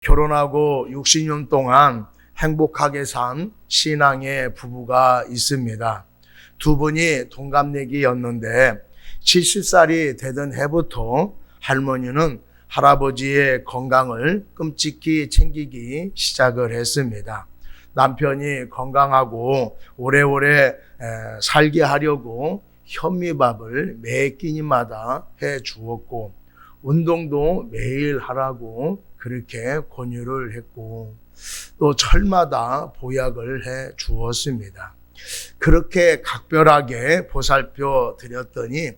결혼하고 60년 동안 행복하게 산 신앙의 부부가 있습니다. 두 분이 동갑내기였는데 70살이 되던 해부터 할머니는 할아버지의 건강을 끔찍히 챙기기 시작을 했습니다. 남편이 건강하고 오래오래 살게 하려고 현미밥을 매 끼니마다 해 주었고, 운동도 매일 하라고 그렇게 권유를 했고, 또 철마다 보약을 해 주었습니다. 그렇게 각별하게 보살펴 드렸더니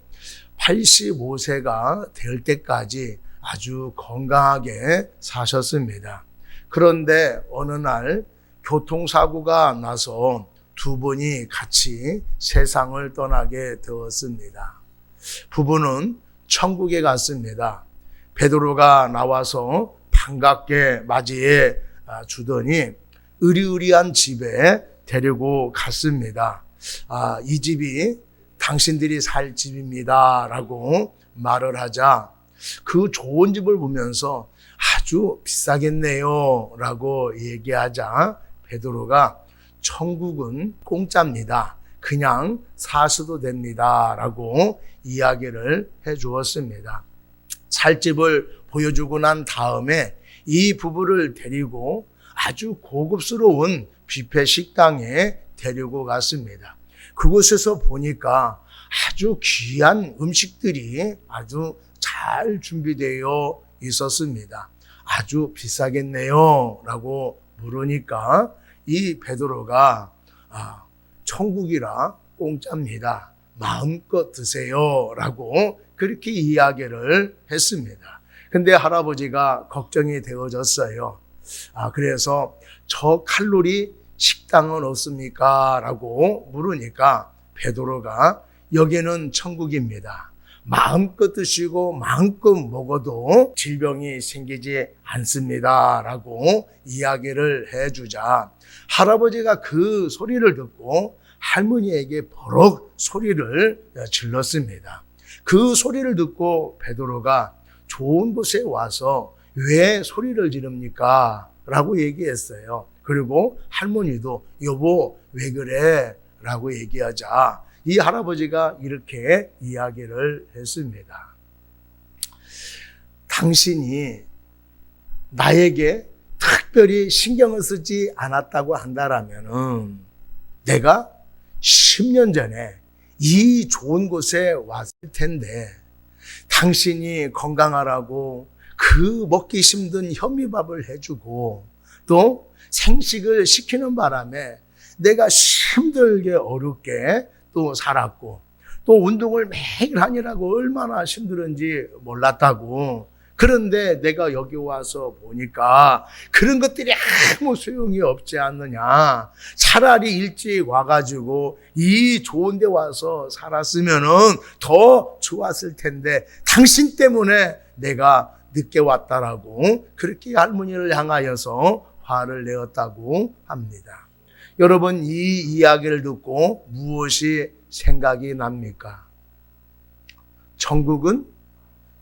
85세가 될 때까지 아주 건강하게 사셨습니다. 그런데 어느 날 교통사고가 나서 두 분이 같이 세상을 떠나게 되었습니다. 부부는 천국에 갔습니다. 베드로가 나와서 반갑게 맞이해 주더니 으리으리한 집에 데리고 갔습니다. 이 집이 당신들이 살 집입니다 라고 말을 하자, 그 좋은 집을 보면서 아주 비싸겠네요 라고 얘기하자 베드로가 천국은 공짜입니다, 그냥 사셔도 됩니다 라고 이야기를 해 주었습니다. 살 집을 보여주고 난 다음에 이 부부를 데리고 아주 고급스러운 뷔페 식당에 데리고 갔습니다. 그곳에서 보니까 아주 귀한 음식들이 아주 잘 준비되어 있었습니다. 아주 비싸겠네요 라고 물으니까 이 베드로가 천국이라 공짜입니다, 마음껏 드세요 라고 그렇게 이야기를 했습니다. 근데 할아버지가 걱정이 되어졌어요. 그래서 저 칼로리 식당은 없습니까? 라고 물으니까 베드로가 여기는 천국입니다, 마음껏 드시고 마음껏 먹어도 질병이 생기지 않습니다 라고 이야기를 해주자, 할아버지가 그 소리를 듣고 할머니에게 버럭 소리를 질렀습니다. 그 소리를 듣고 베드로가 좋은 곳에 와서 왜 소리를 지릅니까? 라고 얘기했어요. 그리고 할머니도 여보 왜 그래? 라고 얘기하자 이 할아버지가 이렇게 이야기를 했습니다. 당신이 나에게 특별히 신경을 쓰지 않았다고 한다라면 내가 10년 전에 이 좋은 곳에 왔을 텐데, 당신이 건강하라고 그 먹기 힘든 현미밥을 해주고 또 생식을 시키는 바람에 내가 힘들게 어렵게 또 살았고, 또 운동을 매일 하느라고 얼마나 힘들은지 몰랐다고. 그런데 내가 여기 와서 보니까 그런 것들이 아무 소용이 없지 않느냐, 차라리 일찍 와가지고 이 좋은 데 와서 살았으면은 더 좋았을 텐데 당신 때문에 내가 늦게 왔다라고 그렇게 할머니를 향하여서 화를 내었다고 합니다. 여러분, 이 이야기를 듣고 무엇이 생각이 납니까? 천국은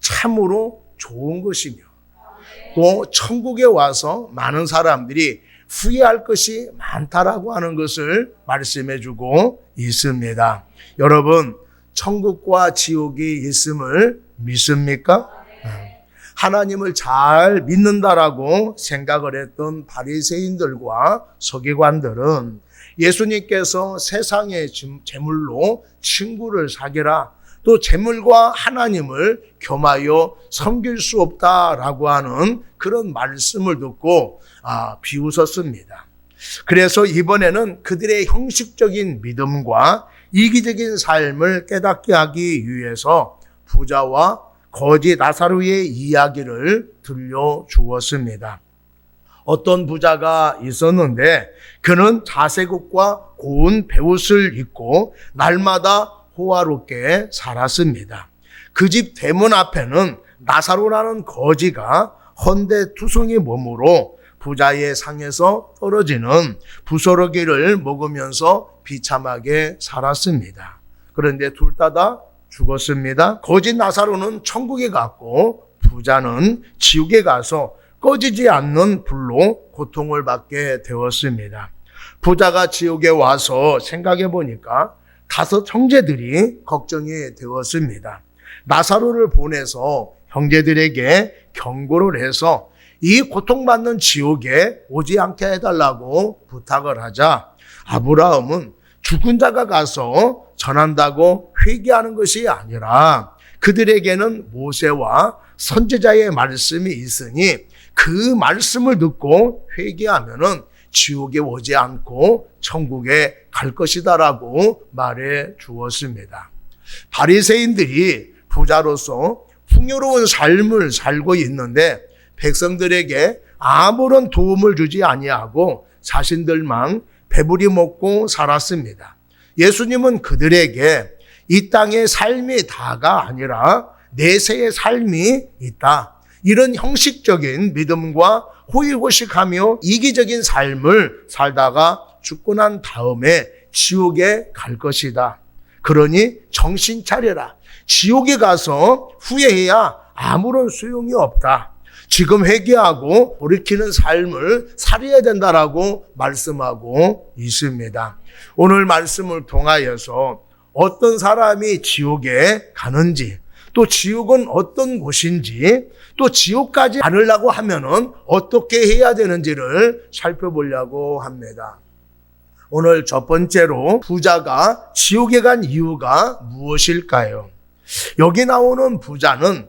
참으로 좋은 것이며, 또 천국에 와서 많은 사람들이 후회할 것이 많다라고 하는 것을 말씀해 주고 있습니다. 여러분, 천국과 지옥이 있음을 믿습니까? 하나님을 잘 믿는다라고 생각을 했던 바리새인들과 서기관들은 예수님께서 세상의 재물로 친구를 사귀라, 또 재물과 하나님을 겸하여 섬길 수 없다라고 하는 그런 말씀을 듣고 비웃었습니다. 그래서 이번에는 그들의 형식적인 믿음과 이기적인 삶을 깨닫게 하기 위해서 부자와 거지 나사로의 이야기를 들려주었습니다. 어떤 부자가 있었는데 그는 자색옷과 고운 베옷을 입고 날마다 호화롭게 살았습니다. 그 집 대문 앞에는 나사로라는 거지가 헌데투성이 몸으로 부자의 상에서 떨어지는 부스러기를 먹으면서 비참하게 살았습니다. 그런데 둘 다 죽었습니다. 거지 나사로는 천국에 갔고 부자는 지옥에 가서 꺼지지 않는 불로 고통을 받게 되었습니다. 부자가 지옥에 와서 생각해 보니까 5 형제들이 걱정이 되었습니다. 나사로를 보내서 형제들에게 경고를 해서 이 고통받는 지옥에 오지 않게 해달라고 부탁을 하자 아브라함은 죽은 자가 가서 전한다고 회개하는 것이 아니라 그들에게는 모세와 선지자의 말씀이 있으니 그 말씀을 듣고 회개하면은 지옥에 오지 않고 천국에 갈 것이다라고 말해 주었습니다. 바리새인들이 부자로서 풍요로운 삶을 살고 있는데 백성들에게 아무런 도움을 주지 아니하고 자신들만 배부리 먹고 살았습니다. 예수님은 그들에게 이 땅의 삶이 다가 아니라 내세의 삶이 있다. 이런 형식적인 믿음과 호의호식하며 이기적인 삶을 살다가 죽고 난 다음에 지옥에 갈 것이다. 그러니 정신 차려라. 지옥에 가서 후회해야 아무런 소용이 없다. 지금 회개하고 돌이키는 삶을 살아야 된다라고 말씀하고 있습니다. 오늘 말씀을 통하여서 어떤 사람이 지옥에 가는지, 또 지옥은 어떤 곳인지, 또 지옥까지 가려고 하면은 어떻게 해야 되는지를 살펴보려고 합니다. 오늘 첫 번째로 부자가 지옥에 간 이유가 무엇일까요? 여기 나오는 부자는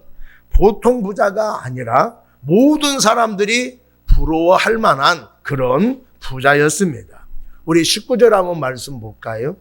보통 부자가 아니라 모든 사람들이 부러워할 만한 그런 부자였습니다. 우리 19절 한번 말씀 볼까요?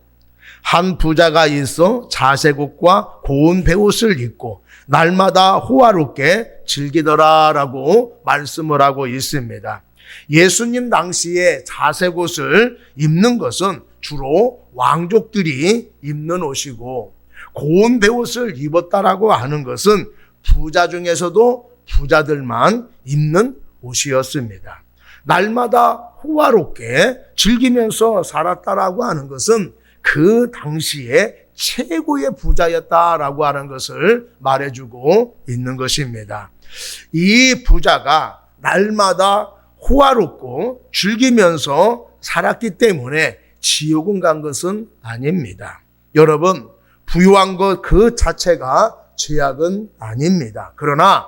한 부자가 있어 자색옷과 고운 베옷을 입고 날마다 호화롭게 즐기더라라고 말씀을 하고 있습니다. 예수님 당시에 자색옷을 입는 것은 주로 왕족들이 입는 옷이고 고운 베옷을 입었다라고 하는 것은 부자 중에서도 부자들만 입는 옷이었습니다. 날마다 호화롭게 즐기면서 살았다라고 하는 것은 그 당시에 최고의 부자였다라고 하는 것을 말해주고 있는 것입니다. 이 부자가 날마다 호화롭고 즐기면서 살았기 때문에 지옥은 간 것은 아닙니다. 여러분, 부유한 것 그 자체가 죄악은 아닙니다. 그러나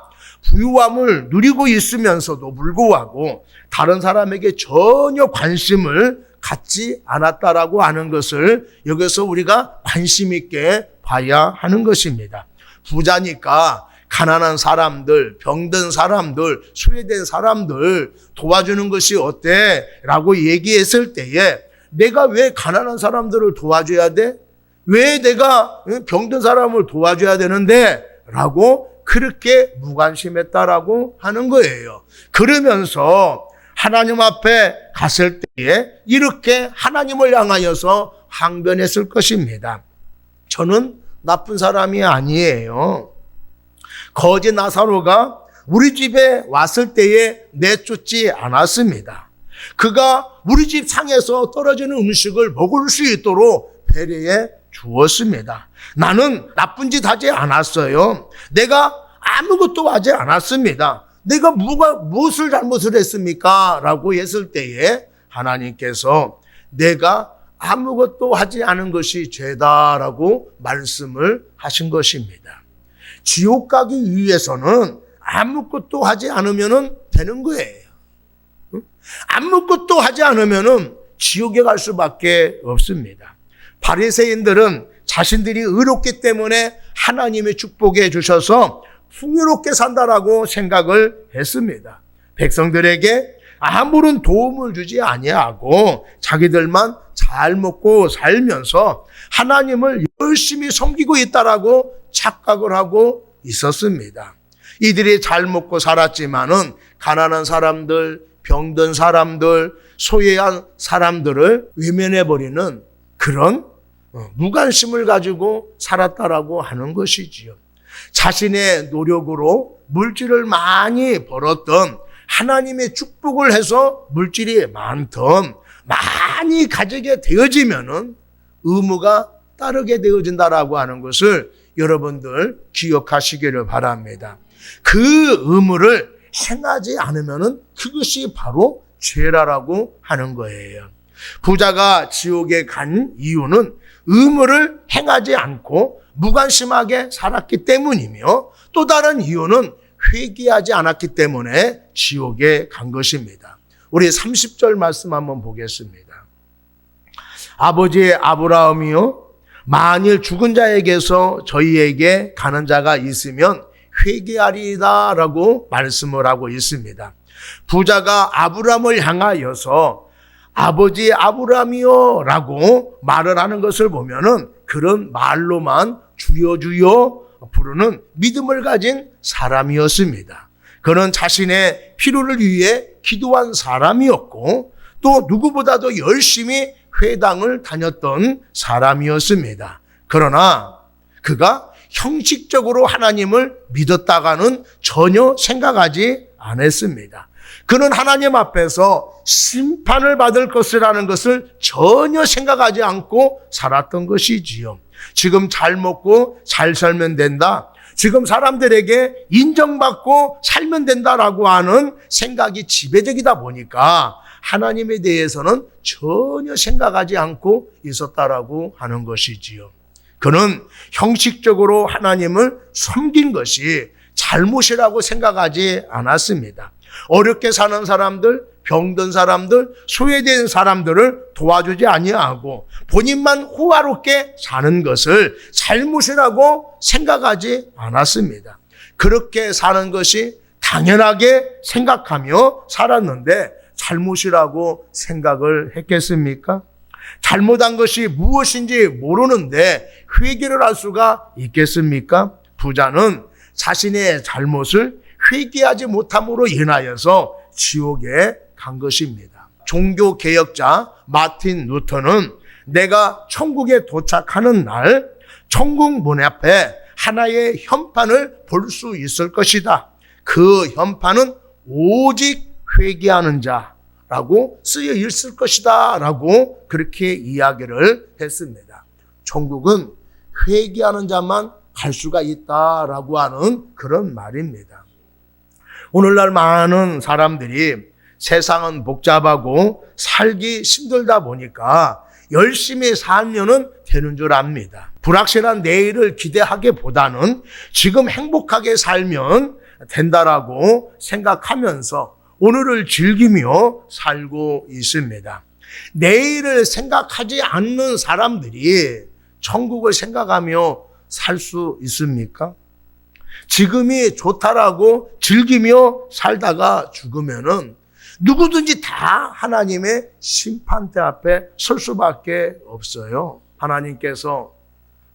부유함을 누리고 있으면서도 불구하고 다른 사람에게 전혀 관심을 갖지 않았다라고 하는 것을 여기서 우리가 관심 있게 봐야 하는 것입니다. 부자니까 가난한 사람들, 병든 사람들, 소외된 사람들 도와주는 것이 어때? 라고 얘기했을 때에 내가 왜 가난한 사람들을 도와줘야 돼? 왜 내가 병든 사람을 도와줘야 되는데? 라고 그렇게 무관심했다라고 하는 거예요. 그러면서 하나님 앞에 갔을 때에 이렇게 하나님을 향하여서 항변했을 것입니다. 저는 나쁜 사람이 아니에요. 거지 나사로가 우리 집에 왔을 때에 내쫓지 않았습니다. 그가 우리 집 상에서 떨어지는 음식을 먹을 수 있도록 배려해 주었습니다. 나는 나쁜 짓 하지 않았어요. 내가 아무것도 하지 않았습니다. 내가 무엇을 잘못을 했습니까? 라고 했을 때에 하나님께서 내가 아무것도 하지 않은 것이 죄다라고 말씀을 하신 것입니다. 지옥 가기 위해서는 아무것도 하지 않으면 되는 거예요. 아무것도 하지 않으면 지옥에 갈 수밖에 없습니다. 바리새인들은 자신들이 의롭기 때문에 하나님의 축복해 주셔서 풍요롭게 산다라고 생각을 했습니다. 백성들에게 아무런 도움을 주지 아니하고 자기들만 잘 먹고 살면서 하나님을 열심히 섬기고 있다라고 착각을 하고 있었습니다. 이들이 잘 먹고 살았지만은 가난한 사람들, 병든 사람들, 소외한 사람들을 외면해버리는 그런 무관심을 가지고 살았다라고 하는 것이지요. 자신의 노력으로 물질을 많이 벌었던 하나님의 축복을 해서 물질이 많던 많이 가지게 되어지면은 의무가 따르게 되어진다라고 하는 것을 여러분들 기억하시기를 바랍니다. 그 의무를 행하지 않으면은 그것이 바로 죄라라고 하는 거예요. 부자가 지옥에 간 이유는 의무를 행하지 않고 무관심하게 살았기 때문이며, 또 다른 이유는 회개하지 않았기 때문에 지옥에 간 것입니다. 우리 30절 말씀 한번 보겠습니다. 아버지 아브라함이요, 만일 죽은 자에게서 저희에게 가는 자가 있으면 회개하리이다 라고 말씀을 하고 있습니다. 부자가 아브라함을 향하여서 아버지 아브라함이요 라고 말을 하는 것을 보면은 그런 말로만 주여 주여 부르는 믿음을 가진 사람이었습니다. 그는 자신의 필요를 위해 기도한 사람이었고, 또 누구보다도 열심히 회당을 다녔던 사람이었습니다. 그러나 그가 형식적으로 하나님을 믿었다가는 전혀 생각하지 않았습니다. 그는 하나님 앞에서 심판을 받을 것이라는 것을 전혀 생각하지 않고 살았던 것이지요. 지금 잘 먹고 잘 살면 된다, 지금 사람들에게 인정받고 살면 된다라고 하는 생각이 지배적이다 보니까 하나님에 대해서는 전혀 생각하지 않고 있었다라고 하는 것이지요. 그는 형식적으로 하나님을 섬긴 것이 잘못이라고 생각하지 않았습니다. 어렵게 사는 사람들, 병든 사람들, 소외된 사람들을 도와주지 아니하고 본인만 호화롭게 사는 것을 잘못이라고 생각하지 않았습니다. 그렇게 사는 것이 당연하게 생각하며 살았는데 잘못이라고 생각을 했겠습니까? 잘못한 것이 무엇인지 모르는데 회개를 할 수가 있겠습니까? 부자는 자신의 잘못을 회개하지 못함으로 인하여서 지옥에 간 것입니다. 종교개혁자 마틴 루터는 내가 천국에 도착하는 날 천국 문 앞에 하나의 현판을 볼 수 있을 것이다. 그 현판은 오직 회개하는 자라고 쓰여 있을 것이다 라고 그렇게 이야기를 했습니다. 천국은 회개하는 자만 갈 수가 있다라고 하는 그런 말입니다. 오늘날 많은 사람들이 세상은 복잡하고 살기 힘들다 보니까 열심히 살면은 되는 줄 압니다. 불확실한 내일을 기대하기보다는 지금 행복하게 살면 된다라고 생각하면서 오늘을 즐기며 살고 있습니다. 내일을 생각하지 않는 사람들이 천국을 생각하며 살 수 있습니까? 지금이 좋다라고 즐기며 살다가 죽으면은 누구든지 다 하나님의 심판대 앞에 설 수밖에 없어요. 하나님께서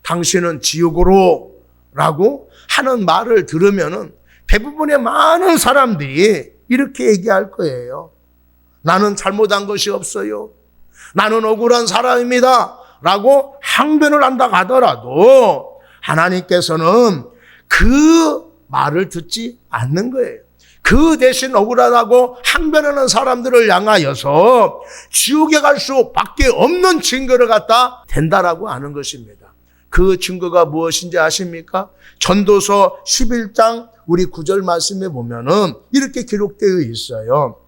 당신은 지옥으로 라고 하는 말을 들으면은 대부분의 많은 사람들이 이렇게 얘기할 거예요. 나는 잘못한 것이 없어요. 나는 억울한 사람입니다. 라고 항변을 한다 하더라도 하나님께서는 그 말을 듣지 않는 거예요. 그 대신 억울하다고 항변하는 사람들을 향하여서 지옥에 갈 수밖에 없는 증거를 갖다 댄다라고 하는 것입니다. 그 증거가 무엇인지 아십니까? 전도서 11장 우리 9절 말씀에 보면은 이렇게 기록되어 있어요.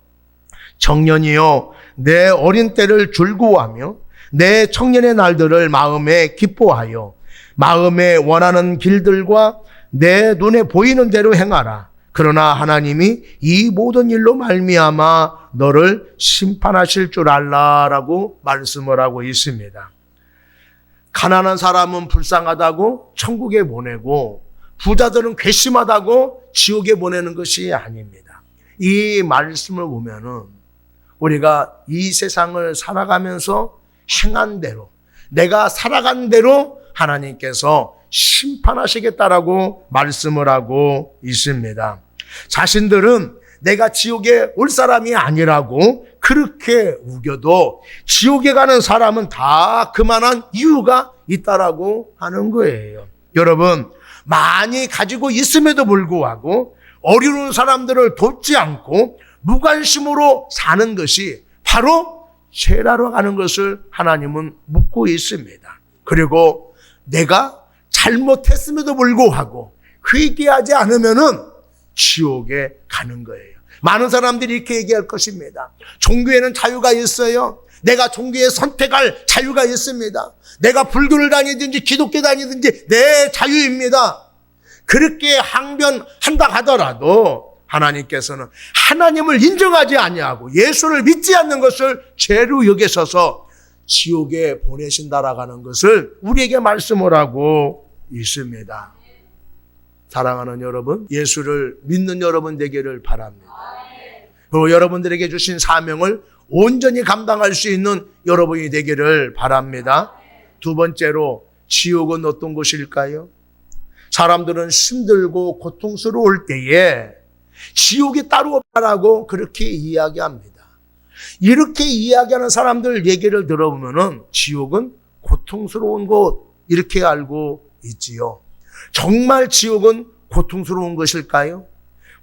청년이여 내 어린 때를 즐거워하며 내 청년의 날들을 마음에 기뻐하여 마음에 원하는 길들과 내 눈에 보이는 대로 행하라. 그러나 하나님이 이 모든 일로 말미암아 너를 심판하실 줄 알라라고 말씀을 하고 있습니다. 가난한 사람은 불쌍하다고 천국에 보내고 부자들은 괘씸하다고 지옥에 보내는 것이 아닙니다. 이 말씀을 보면은 우리가 이 세상을 살아가면서 행한 대로, 내가 살아간 대로 하나님께서 심판하시겠다라고 말씀을 하고 있습니다. 자신들은 내가 지옥에 올 사람이 아니라고 그렇게 우겨도 지옥에 가는 사람은 다 그만한 이유가 있다라고 하는 거예요. 여러분, 많이 가지고 있음에도 불구하고 어려운 사람들을 돕지 않고 무관심으로 사는 것이 바로 죄라로 가는 것을 하나님은 묻고 있습니다. 그리고 내가 잘못했음에도 불구하고 회개하지 않으면은 지옥에 가는 거예요. 많은 사람들이 이렇게 얘기할 것입니다. 종교에는 자유가 있어요. 내가 종교에 선택할 자유가 있습니다. 내가 불교를 다니든지 기독교 다니든지 내 자유입니다. 그렇게 항변한다 하더라도 하나님께서는 하나님을 인정하지 아니하고 예수를 믿지 않는 것을 죄로 여기셔서 지옥에 보내신다라는 것을 우리에게 말씀을 하고 있습니다. 사랑하는 여러분, 예수를 믿는 여러분 되기를 바랍니다. 그리고 여러분들에게 주신 사명을 온전히 감당할 수 있는 여러분이 되기를 바랍니다. 두 번째로, 지옥은 어떤 곳일까요? 사람들은 힘들고 고통스러울 때에 지옥이 따로 없다라고 그렇게 이야기합니다. 이렇게 이야기하는 사람들 얘기를 들어보면은 지옥은 고통스러운 곳 이렇게 알고 있지요. 정말 지옥은 고통스러운 것일까요?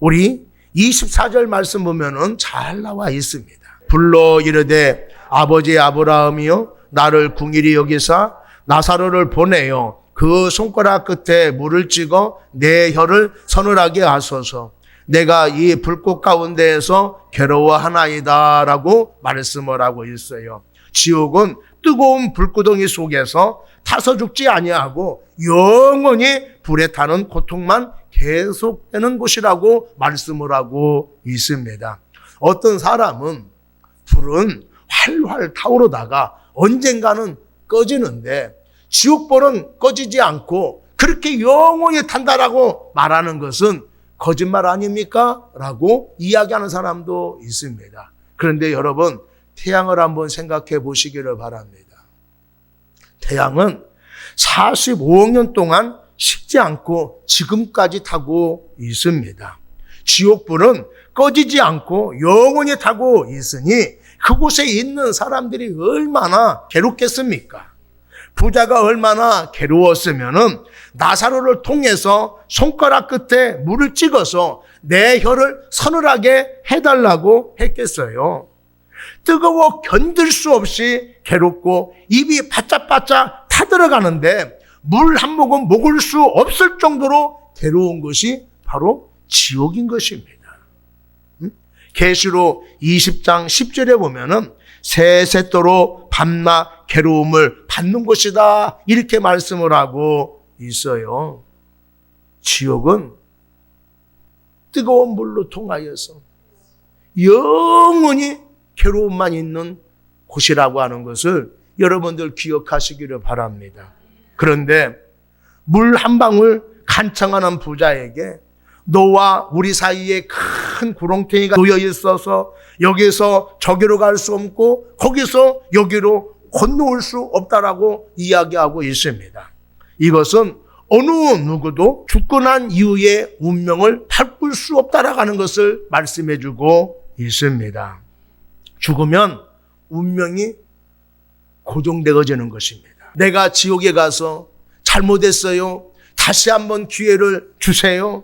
우리 24절 말씀 보면은 잘 나와 있습니다. 불러 이르되 아버지 아브라함이여 나를 궁일이 여기사 나사로를 보내요. 그 손가락 끝에 물을 찍어 내 혀를 서늘하게 하소서. 내가 이 불꽃 가운데에서 괴로워하나이다 라고 말씀을 하고 있어요. 지옥은 뜨거운 불구덩이 속에서 타서 죽지 아니하고 영원히 불에 타는 고통만 계속되는 곳이라고 말씀을 하고 있습니다. 어떤 사람은 불은 활활 타오르다가 언젠가는 꺼지는데 지옥불은 꺼지지 않고 그렇게 영원히 탄다라고 말하는 것은 거짓말 아닙니까? 라고 이야기하는 사람도 있습니다. 그런데 여러분, 태양을 한번 생각해 보시기를 바랍니다. 태양은 45억 년 동안 식지 않고 지금까지 타고 있습니다. 지옥불은 꺼지지 않고 영원히 타고 있으니 그곳에 있는 사람들이 얼마나 괴롭겠습니까? 부자가 얼마나 괴로웠으면은 나사로를 통해서 손가락 끝에 물을 찍어서 내 혀를 서늘하게 해달라고 했겠어요. 뜨거워 견딜 수 없이 괴롭고 입이 바짝바짝 타들어가는데 물 한 모금 먹을 수 없을 정도로 괴로운 것이 바로 지옥인 것입니다. 계시록 20장 10절에 보면은 세세토록 밤낮 괴로움을 받는 곳이다 이렇게 말씀을 하고 있어요. 지옥은 뜨거운 물로 통하여서 영원히 괴로움만 있는 곳이라고 하는 것을 여러분들 기억하시기를 바랍니다. 그런데 물 한 방울 간청하는 부자에게 너와 우리 사이에 큰 구렁텅이가 놓여 있어서 여기서 저기로 갈 수 없고 거기서 여기로 건너올 수 없다라고 이야기하고 있습니다. 이것은 어느 누구도 죽고 난 이후에 운명을 바꿀 수 없다라고 하는 것을 말씀해주고 있습니다. 죽으면 운명이 고정되어지는 것입니다. 내가 지옥에 가서 잘못했어요. 다시 한번 기회를 주세요.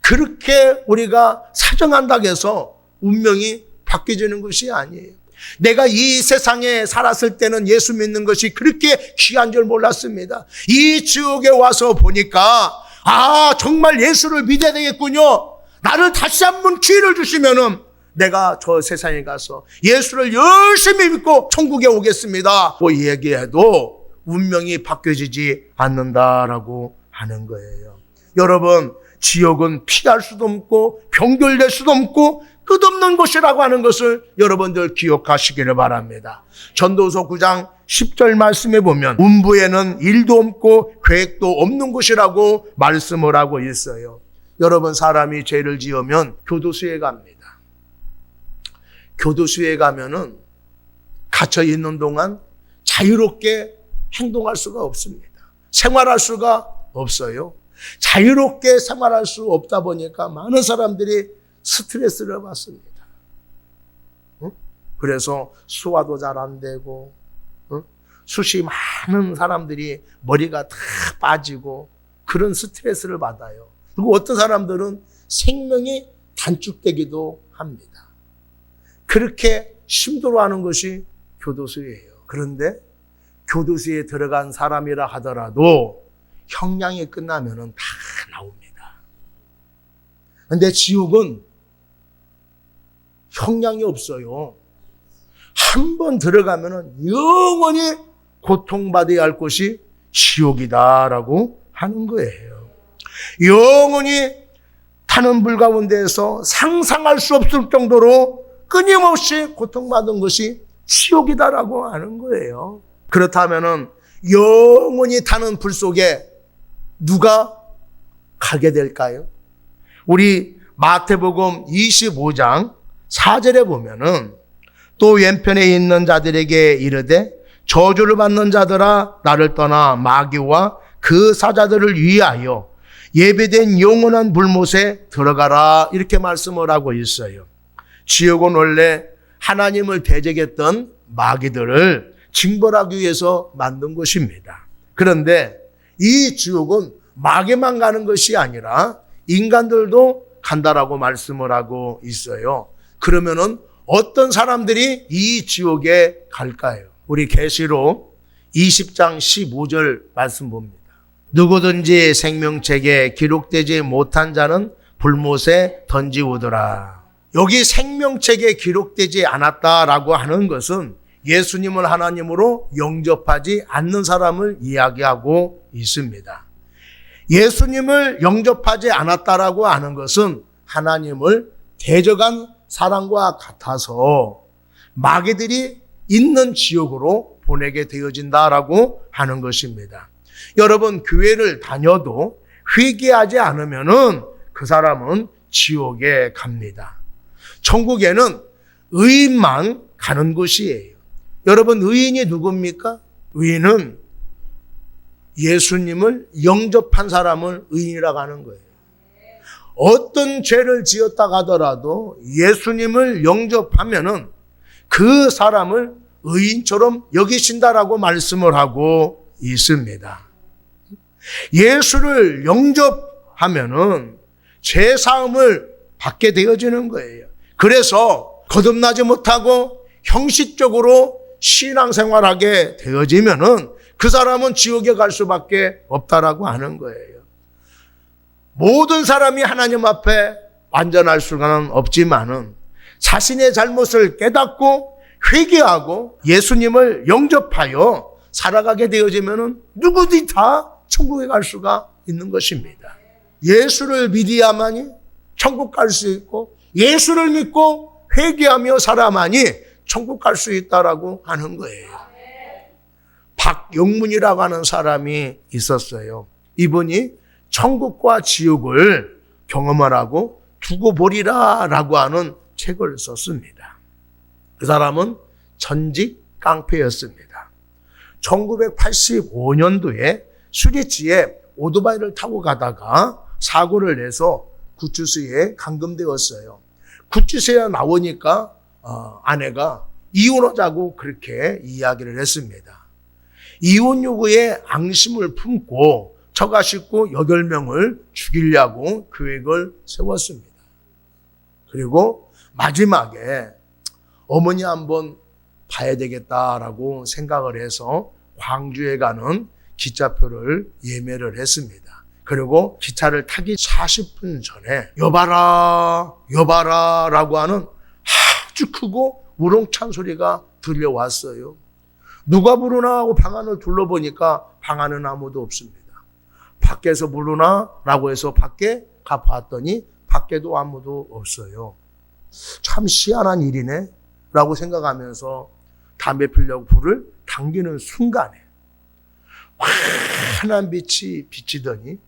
그렇게 우리가 사정한다고 해서 운명이 바뀌어지는 것이 아니에요. 내가 이 세상에 살았을 때는 예수 믿는 것이 그렇게 귀한 줄 몰랐습니다. 이 지옥에 와서 보니까 정말 예수를 믿어야 되겠군요. 나를 다시 한번 기회를 주시면은 내가 저 세상에 가서 예수를 열심히 믿고 천국에 오겠습니다. 그 얘기해도 운명이 바뀌어지지 않는다라고 하는 거예요. 여러분, 지옥은 피할 수도 없고 병결될 수도 없고 끝없는 곳이라고 하는 것을 여러분들 기억하시기를 바랍니다. 전도서 9장 10절 말씀에 보면 운부에는 일도 없고 계획도 없는 곳이라고 말씀을 하고 있어요. 여러분, 사람이 죄를 지으면 교도소에 갑니다. 교도소에 가면은 갇혀 있는 동안 자유롭게 행동할 수가 없습니다. 생활할 수가 없어요. 자유롭게 생활할 수 없다 보니까 많은 사람들이 스트레스를 받습니다. 그래서 소화도 잘 안 되고 수시 많은 사람들이 머리가 다 빠지고 그런 스트레스를 받아요. 그리고 어떤 사람들은 생명이 단축되기도 합니다. 그렇게 힘들어하는 것이 교도소예요. 그런데 교도소에 들어간 사람이라 하더라도 형량이 끝나면은 다 나옵니다. 근데 지옥은 형량이 없어요. 한 번 들어가면은 영원히 고통받아야 할 곳이 지옥이다라고 하는 거예요. 영원히 타는 불 가운데에서 상상할 수 없을 정도로 끊임없이 고통받은 것이 지옥이다라고 하는 거예요. 그렇다면은 영원히 타는 불 속에 누가 가게 될까요? 우리 마태복음 25장 4절에 보면은 또 왼편에 있는 자들에게 이르되 저주를 받는 자들아 나를 떠나 마귀와 그 사자들을 위하여 예배된 영원한 불못에 들어가라 이렇게 말씀을 하고 있어요. 지옥은 원래 하나님을 대적했던 마귀들을 징벌하기 위해서 만든 것입니다. 그런데 이 지옥은 마귀만 가는 것이 아니라 인간들도 간다라고 말씀을 하고 있어요. 그러면은 어떤 사람들이 이 지옥에 갈까요? 우리 계시록 20장 15절 말씀 봅니다. 누구든지 생명책에 기록되지 못한 자는 불못에 던지우더라. 여기 생명책에 기록되지 않았다라고 하는 것은 예수님을 하나님으로 영접하지 않는 사람을 이야기하고 있습니다. 예수님을 영접하지 않았다라고 하는 것은 하나님을 대적한 사람과 같아서 마귀들이 있는 지옥으로 보내게 되어진다라고 하는 것입니다. 여러분, 교회를 다녀도 회개하지 않으면은 그 사람은 지옥에 갑니다. 천국에는 의인만 가는 곳이에요. 여러분, 의인이 누굽니까? 의인은 예수님을 영접한 사람을 의인이라고 하는 거예요. 어떤 죄를 지었다 하더라도 예수님을 영접하면은 그 사람을 의인처럼 여기신다라고 말씀을 하고 있습니다. 예수를 영접하면은 죄 사함을 받게 되어지는 거예요. 그래서 거듭나지 못하고 형식적으로 신앙생활하게 되어지면은 그 사람은 지옥에 갈 수밖에 없다라고 하는 거예요. 모든 사람이 하나님 앞에 완전할 수는 없지만은 자신의 잘못을 깨닫고 회개하고 예수님을 영접하여 살아가게 되어지면은 누구든지 다 천국에 갈 수가 있는 것입니다. 예수를 믿어야만이 천국 갈 수 있고 예수를 믿고 회개하며 살아야만이 천국 갈 수 있다라고 하는 거예요. 박영문이라고 하는 사람이 있었어요. 이분이 천국과 지옥을 경험하라고 두고 보리라 라고 하는 책을 썼습니다. 그 사람은 전직 깡패였습니다. 1985년도에 수리지에 오토바이를 타고 가다가 사고를 내서 구치소에 감금되었어요. 구치소에 나오니까 아내가 이혼하자고 그렇게 이야기를 했습니다. 이혼 요구에 앙심을 품고 처가 식구 8명을 죽이려고 계획을 세웠습니다. 그리고 마지막에 어머니 한번 봐야 되겠다라고 생각을 해서 광주에 가는 기차표를 예매를 했습니다. 그리고 기차를 타기 40분 전에 여봐라 여봐라 라고 하는 아주 크고 우렁찬 소리가 들려왔어요. 누가 부르나 하고 방 안을 둘러보니까 방 안은 아무도 없습니다. 밖에서 부르나 라고 해서 밖에 가봤더니 밖에도 아무도 없어요. 참 희한한 일이네 라고 생각하면서 담배 피려고 불을 당기는 순간에 환한 빛이 비치더니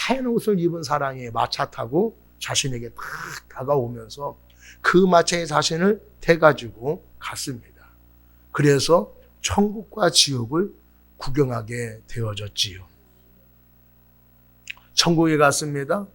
하얀 옷을 입은 사람이 마차 타고 자신에게 탁 다가오면서 그 마차에 자신을 대가지고 갔습니다. 그래서 천국과 지옥을 구경하게 되어졌지요. 천국에 갔습니다.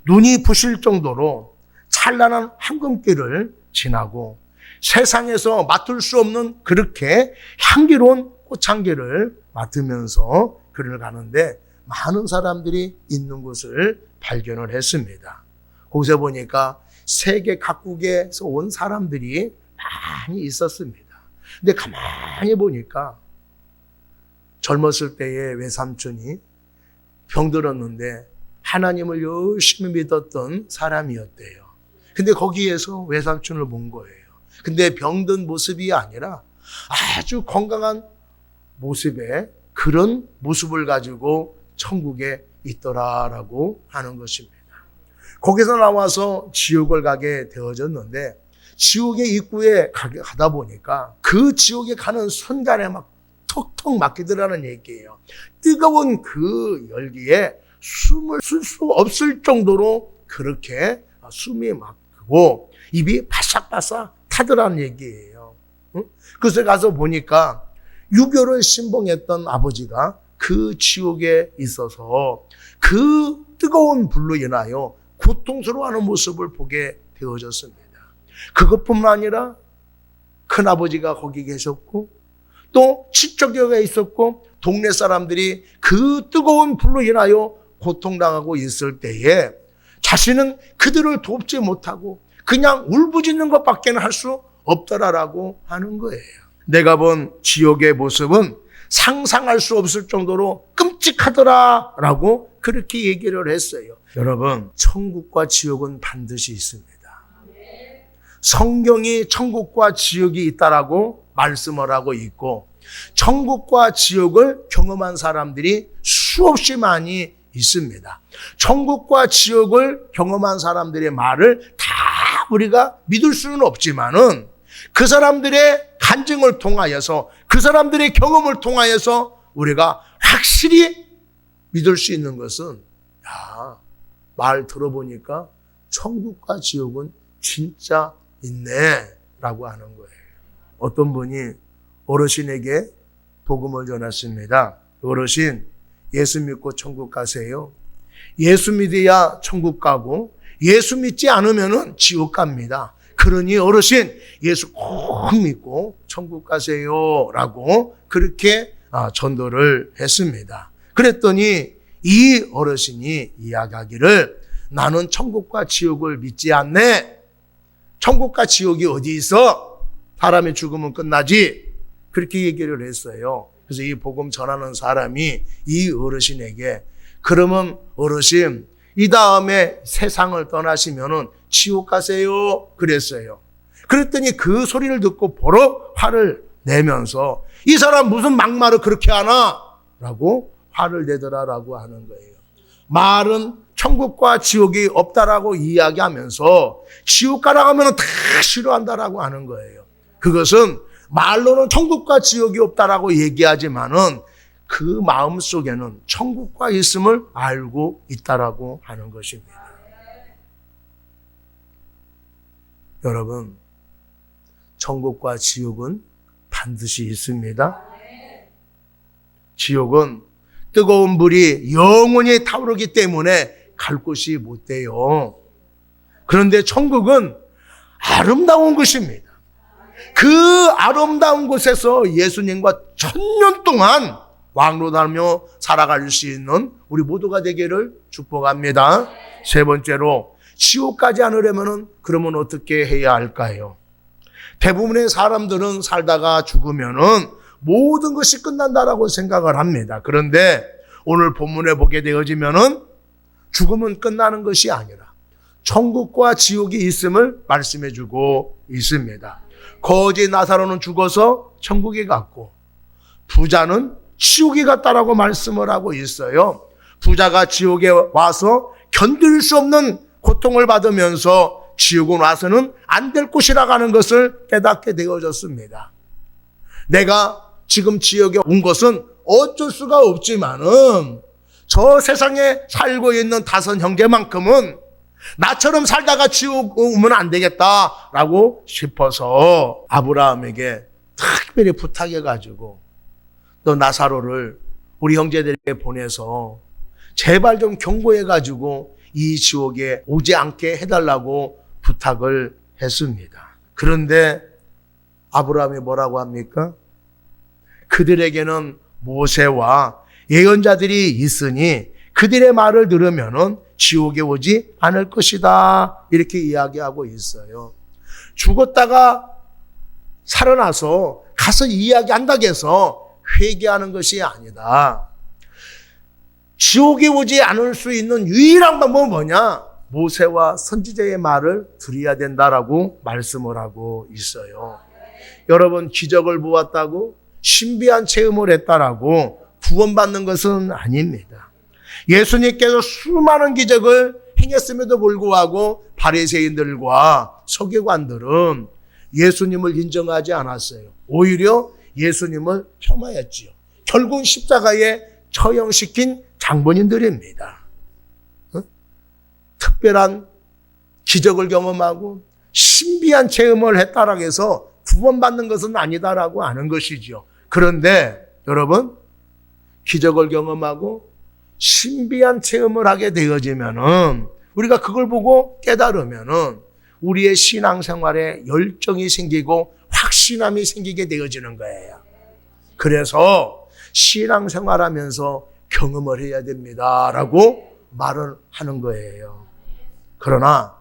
눈이 부실 정도로 찬란한 황금길을 지나고 세상에서 맡을 수 없는 그렇게 향기로운 꽃향기를 맡으면서 길을 가는데 많은 사람들이 있는 곳을 발견을 했습니다. 거기서 보니까 세계 각국에서 온 사람들이 많이 있었습니다. 근데 가만히 보니까 젊었을 때의 외삼촌이 병들었는데 하나님을 열심히 믿었던 사람이었대요. 근데 거기에서 외삼촌을 본 거예요. 근데 병든 모습이 아니라 아주 건강한 모습의 그런 모습을 가지고 천국에 있더라라고 하는 것입니다. 거기서 나와서 지옥을 가게 되어졌는데 지옥의 입구에 가다 보니까 그 지옥에 가는 순간에 막 턱턱 막히더라는 얘기예요. 뜨거운 그 열기에 숨을 쉴 수 없을 정도로 그렇게 숨이 막히고 입이 바싹바싹 타더라는 얘기예요. 그래서 가서 보니까 유교를 신봉했던 아버지가 그 지옥에 있어서 그 뜨거운 불로 인하여 고통스러워하는 모습을 보게 되어졌습니다. 그것뿐만 아니라 큰아버지가 거기 계셨고 또 친척교가 있었고 동네 사람들이 그 뜨거운 불로 인하여 고통당하고 있을 때에 자신은 그들을 돕지 못하고 그냥 울부짖는 것밖에 할 수 없더라라고 하는 거예요. 내가 본 지옥의 모습은 상상할 수 없을 정도로 끔찍하더라라고 그렇게 얘기를 했어요. 여러분, 천국과 지옥은 반드시 있습니다. 성경이 천국과 지옥이 있다라고 말씀을 하고 있고 천국과 지옥을 경험한 사람들이 수없이 많이 있습니다. 천국과 지옥을 경험한 사람들의 말을 다 우리가 믿을 수는 없지만은 그 사람들의 간증을 통하여서 그 사람들의 경험을 통하여서 우리가 확실히 믿을 수 있는 것은 말 들어보니까 천국과 지옥은 진짜 있네 라고 하는 거예요. 어떤 분이 어르신에게 복음을 전했습니다. 어르신, 예수 믿고 천국 가세요. 예수 믿어야 천국 가고 예수 믿지 않으면 지옥 갑니다. 그러니 어르신, 예수 꼭 믿고 천국 가세요 라고 그렇게 전도를 했습니다. 그랬더니 이 어르신이 이야기하기를 나는 천국과 지옥을 믿지 않네. 천국과 지옥이 어디 있어? 사람이 죽으면 끝나지. 그렇게 얘기를 했어요. 그래서 이 복음 전하는 사람이 이 어르신에게 그러면 어르신 이 다음에 세상을 떠나시면은 지옥 가세요 그랬어요. 그랬더니 그 소리를 듣고 보러 화를 내면서 이 사람 무슨 막말을 그렇게 하나? 라고 화를 내더라라고 하는 거예요. 말은 천국과 지옥이 없다라고 이야기하면서 지옥 가라고 하면 다 싫어한다라고 하는 거예요. 그것은 말로는 천국과 지옥이 없다라고 얘기하지만은 그 마음 속에는 천국과 있음을 알고 있다라고 하는 것입니다. 여러분, 천국과 지옥은 반드시 있습니다. 지옥은 뜨거운 불이 영원히 타오르기 때문에 갈 곳이 못 돼요. 그런데 천국은 아름다운 것입니다. 그 아름다운 곳에서 예수님과 1000년 동안 왕노하며 살아갈 수 있는 우리 모두가 되기를 축복합니다. 세 번째로 지옥 가지 않으려면 그러면 어떻게 해야 할까요? 대부분의 사람들은 살다가 죽으면은 모든 것이 끝난다라고 생각을 합니다. 그런데 오늘 본문에 보게 되어지면은 죽음은 끝나는 것이 아니라 천국과 지옥이 있음을 말씀해 주고 있습니다. 거지 나사로는 죽어서 천국에 갔고 부자는 지옥에 갔다라고 말씀을 하고 있어요. 부자가 지옥에 와서 견딜 수 없는 고통을 받으면서 지옥은 와서는 안 될 곳이라고 하는 것을 깨닫게 되어졌습니다. 내가 지금 지옥에 온 것은 어쩔 수가 없지만은 저 세상에 살고 있는 5 형제만큼은 나처럼 살다가 지옥 오면 안 되겠다라고 싶어서 아브라함에게 특별히 부탁해가지고 너 나사로를 우리 형제들에게 보내서 제발 좀 경고해가지고 이 지옥에 오지 않게 해달라고 부탁을 했습니다. 그런데 아브라함이 뭐라고 합니까? 그들에게는 모세와 예언자들이 있으니 그들의 말을 들으면은 지옥에 오지 않을 것이다. 이렇게 이야기하고 있어요. 죽었다가 살아나서 가서 이야기한다고 해서 회개하는 것이 아니다. 지옥에 오지 않을 수 있는 유일한 방법은 뭐냐? 모세와 선지자의 말을 들어야 된다라고 말씀을 하고 있어요. 여러분, 기적을 보았다고 신비한 체험을 했다라고 구원받는 것은 아닙니다. 예수님께서 수많은 기적을 행했음에도 불구하고 바리새인들과 서기관들은 예수님을 인정하지 않았어요. 오히려 예수님을 폄하했지요. 결국 십자가에 처형시킨 장본인들입니다. 특별한 기적을 경험하고 신비한 체험을 했다라고 해서 구원받는 것은 아니다라고 하는 것이죠. 그런데 여러분, 기적을 경험하고 신비한 체험을 하게 되어지면은 우리가 그걸 보고 깨달으면은 우리의 신앙생활에 열정이 생기고 확신함이 생기게 되어지는 거예요. 그래서 신앙생활하면서 경험을 해야 됩니다라고 말을 하는 거예요. 그러나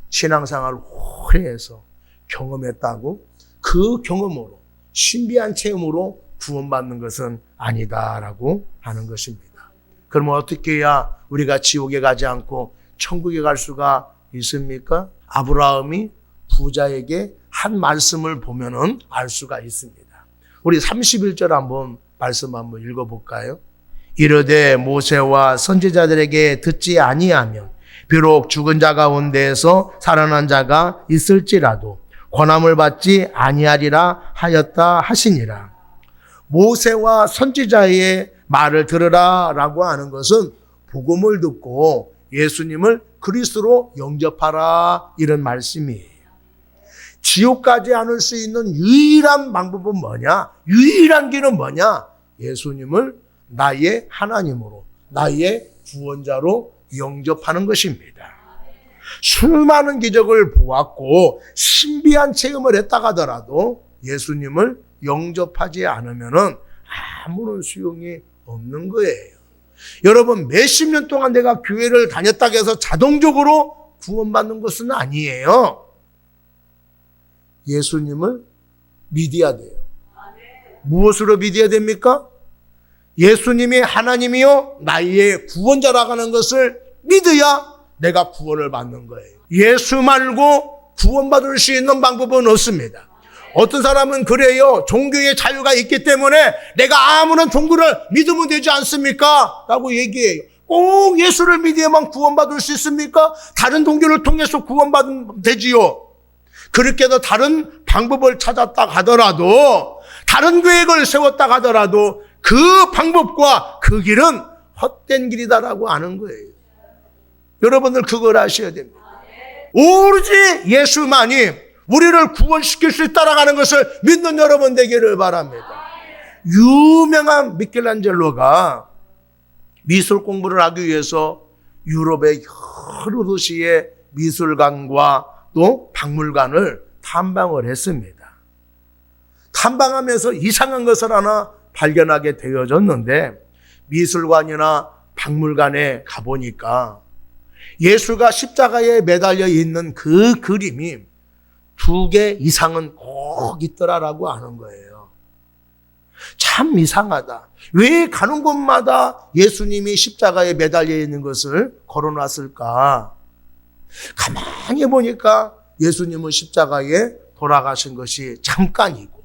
신앙생활을 오래 해서 경험했다고 그 경험으로 신비한 체험으로 구원받는 것은 아니다라고 하는 것입니다. 그러면 어떻게 해야 우리가 지옥에 가지 않고 천국에 갈 수가 있습니까? 아브라함이 부자에게 한 말씀을 보면은 알 수가 있습니다. 우리 31절 한번 말씀 한번 읽어볼까요? 이르되 모세와 선지자들에게 듣지 아니하면 비록 죽은 자 가운데에서 살아난 자가 있을지라도 권함을 받지 아니하리라 하였다 하시니라. 모세와 선지자의 말을 들으라 라고 하는 것은 복음을 듣고 예수님을 그리스도로 영접하라 이런 말씀이에요. 지옥 가지 않을 수 있는 유일한 방법은 뭐냐? 유일한 길은 뭐냐? 예수님을 나의 하나님으로, 나의 구원자로 영접하는 것입니다. 수많은 기적을 보았고 신비한 체험을 했다 하더라도 예수님을 영접하지 않으면은 아무런 소용이 없는 거예요. 여러분, 몇십 년 동안 내가 교회를 다녔다고 해서 자동적으로 구원받는 것은 아니에요. 예수님을 믿어야 돼요. 무엇으로 믿어야 됩니까? 예수님이 하나님이요 나의 구원자라고 하는 것을 믿어야 내가 구원을 받는 거예요. 예수 말고 구원받을 수 있는 방법은 없습니다. 어떤 사람은 그래요. 종교의 자유가 있기 때문에 내가 아무런 종교를 믿으면 되지 않습니까? 라고 얘기해요. 꼭 예수를 믿어야만 구원받을 수 있습니까? 다른 종교를 통해서 구원받으면 되지요. 그렇게 해서 다른 방법을 찾았다 하더라도, 다른 계획을 세웠다 하더라도 그 방법과 그 길은 헛된 길이다라고 아는 거예요. 여러분들 그걸 아셔야 됩니다. 오로지 예수만이 우리를 구원시킬 수 있다라고 하는 것을 믿는 여러분 되기를 바랍니다. 유명한 미켈란젤로가 미술 공부를 하기 위해서 유럽의 여러 도시의 미술관과 또 박물관을 탐방을 했습니다. 탐방하면서 이상한 것을 하나 발견하게 되어졌는데, 미술관이나 박물관에 가보니까 예수가 십자가에 매달려 있는 그 그림이 2개 이상은 꼭 있더라라고 하는 거예요. 참 이상하다. 왜 가는 곳마다 예수님이 십자가에 매달려 있는 것을 걸어놨을까? 가만히 보니까 예수님은 십자가에 돌아가신 것이 잠깐이고,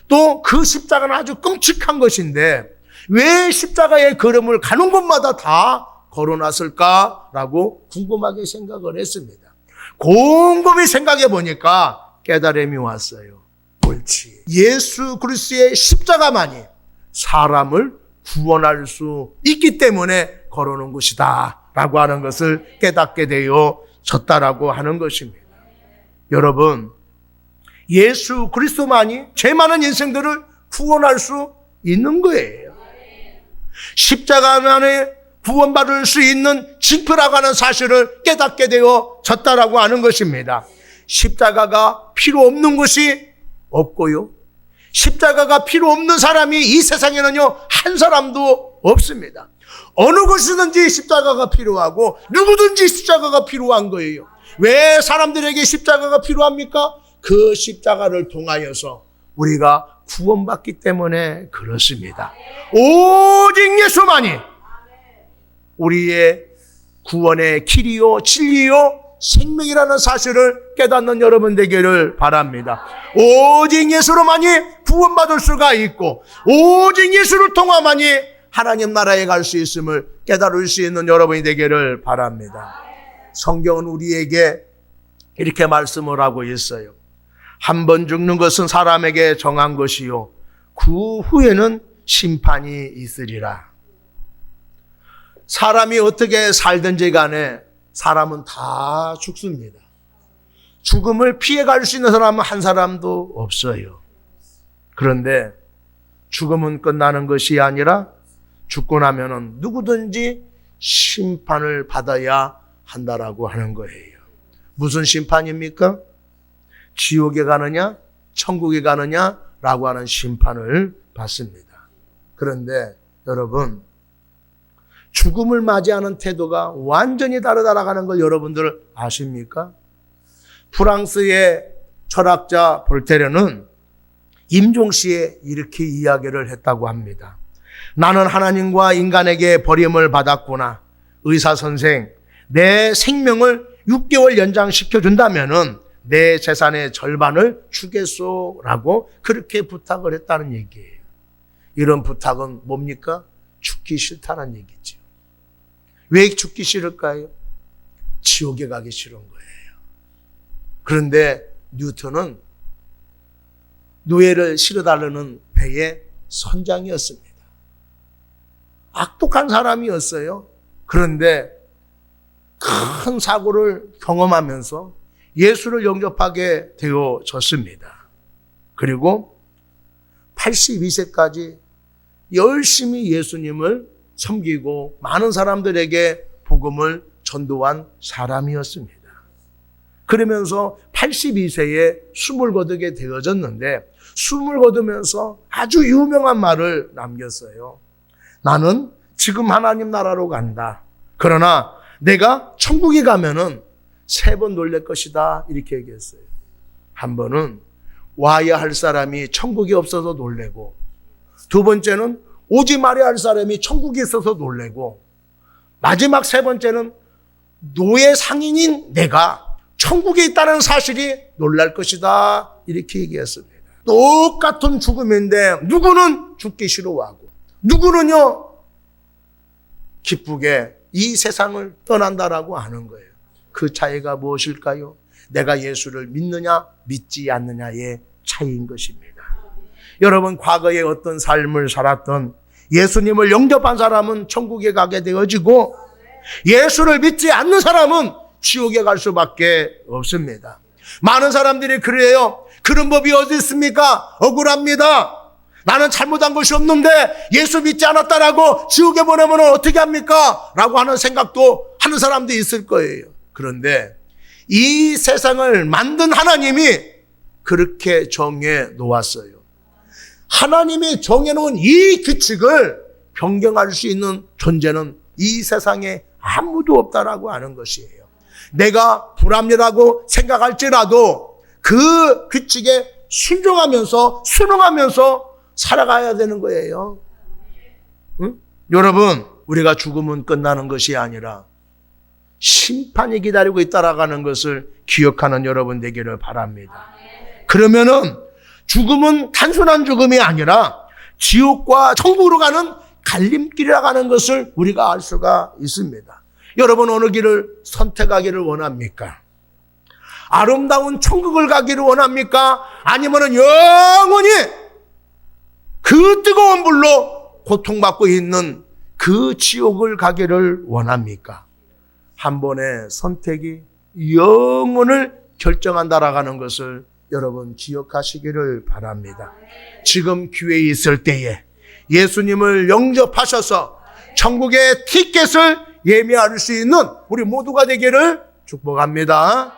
또 그 십자가는 아주 끔찍한 것인데 왜 십자가의 걸음을 가는 곳마다 다 걸어놨을까라고 궁금하게 생각을 했습니다. 곰곰이 생각해 보니까 깨달음이 왔어요. 옳지. 예수 그리스도의 십자가만이 사람을 구원할 수 있기 때문에 걸어놓은 것이다 라고 하는 것을 깨닫게 되어졌다라고 하는 것입니다. 여러분, 예수 그리스도만이 죄 많은 인생들을 구원할 수 있는 거예요. 십자가만에 구원받을 수 있는 징표라고 하는 사실을 깨닫게 되어졌다라고 하는 것입니다. 십자가가 필요 없는 것이 없고요, 십자가가 필요 없는 사람이 이 세상에는요 한 사람도 없습니다. 어느 것이든지 십자가가 필요하고 누구든지 십자가가 필요한 거예요. 왜 사람들에게 십자가가 필요합니까? 그 십자가를 통하여서 우리가 구원받기 때문에 그렇습니다. 오직 예수만이 우리의 구원의 길이요, 진리요, 생명이라는 사실을 깨닫는 여러분 되기를 바랍니다. 오직 예수로만이 구원받을 수가 있고 오직 예수를 통하만이 하나님 나라에 갈 수 있음을 깨달을 수 있는 여러분이 되기를 바랍니다. 성경은 우리에게 이렇게 말씀을 하고 있어요. 한 번 죽는 것은 사람에게 정한 것이요 그 후에는 심판이 있으리라. 사람이 어떻게 살든지 간에 사람은 다 죽습니다. 죽음을 피해갈 수 있는 사람은 한 사람도 없어요. 그런데 죽음은 끝나는 것이 아니라 죽고 나면은 누구든지 심판을 받아야 한다라고 하는 거예요. 무슨 심판입니까? 지옥에 가느냐, 천국에 가느냐라고 하는 심판을 받습니다. 그런데 여러분, 죽음을 맞이하는 태도가 완전히 다르다라고 하는 걸 여러분들 아십니까? 프랑스의 철학자 볼테르는 임종시에 이렇게 이야기를 했다고 합니다. 나는 하나님과 인간에게 버림을 받았구나. 의사 선생, 내 생명을 6개월 연장시켜 준다면은 내 재산의 절반을 주겠소라고 그렇게 부탁을 했다는 얘기예요. 이런 부탁은 뭡니까? 죽기 싫다는 얘기죠. 왜 죽기 싫을까요? 지옥에 가기 싫은 거예요. 그런데 뉴턴은 노예를 실어달라는 배의 선장이었습니다. 악독한 사람이었어요. 그런데 큰 사고를 경험하면서 예수를 영접하게 되어졌습니다. 그리고 82세까지 열심히 예수님을 섬기고 많은 사람들에게 복음을 전도한 사람이었습니다. 그러면서 82세에 숨을 거두게 되어졌는데 숨을 거두면서 아주 유명한 말을 남겼어요. 나는 지금 하나님 나라로 간다. 그러나 내가 천국에 가면은 3번 놀랄 것이다. 이렇게 얘기했어요. 한 번은 와야 할 사람이 천국이 없어서 놀래고, 두 번째는 오지 말아야 할 사람이 천국에 있어서 놀래고, 마지막 3번째는 노예 상인인 내가 천국에 있다는 사실이 놀랄 것이다. 이렇게 얘기했습니다. 똑같은 죽음인데 누구는 죽기 싫어하고 누구는요 기쁘게 이 세상을 떠난다라고 하는 거예요. 그 차이가 무엇일까요? 내가 예수를 믿느냐 믿지 않느냐의 차이인 것입니다. 여러분, 과거에 어떤 삶을 살았던 예수님을 영접한 사람은 천국에 가게 되어지고 예수를 믿지 않는 사람은 지옥에 갈 수밖에 없습니다. 많은 사람들이 그래요. 그런 법이 어디 있습니까? 억울합니다. 나는 잘못한 것이 없는데 예수 믿지 않았다라고 지옥에 보내면 어떻게 합니까? 라고 하는 생각도 하는 사람도 있을 거예요. 그런데 이 세상을 만든 하나님이 그렇게 정해 놓았어요. 하나님이 정해놓은 이 규칙을 변경할 수 있는 존재는 이 세상에 아무도 없다라고 하는 것이에요. 내가 불합리하다고 생각할지라도 그 규칙에 순종하면서 순응하면서 살아가야 되는 거예요. 응? 여러분, 우리가 죽으면 끝나는 것이 아니라 심판이 기다리고 있다라는 것을 기억하는 여러분 되기를 바랍니다. 그러면은 죽음은 단순한 죽음이 아니라 지옥과 천국으로 가는 갈림길이라고 하는 것을 우리가 알 수가 있습니다. 여러분, 어느 길을 선택하기를 원합니까? 아름다운 천국을 가기를 원합니까? 아니면 영원히 그 뜨거운 불로 고통받고 있는 그 지옥을 가기를 원합니까? 한 번의 선택이 영혼을 결정한다라는 것을 여러분 기억하시기를 바랍니다. 지금 기회에 있을 때에 예수님을 영접하셔서 천국의 티켓을 예매할 수 있는 우리 모두가 되기를 축복합니다.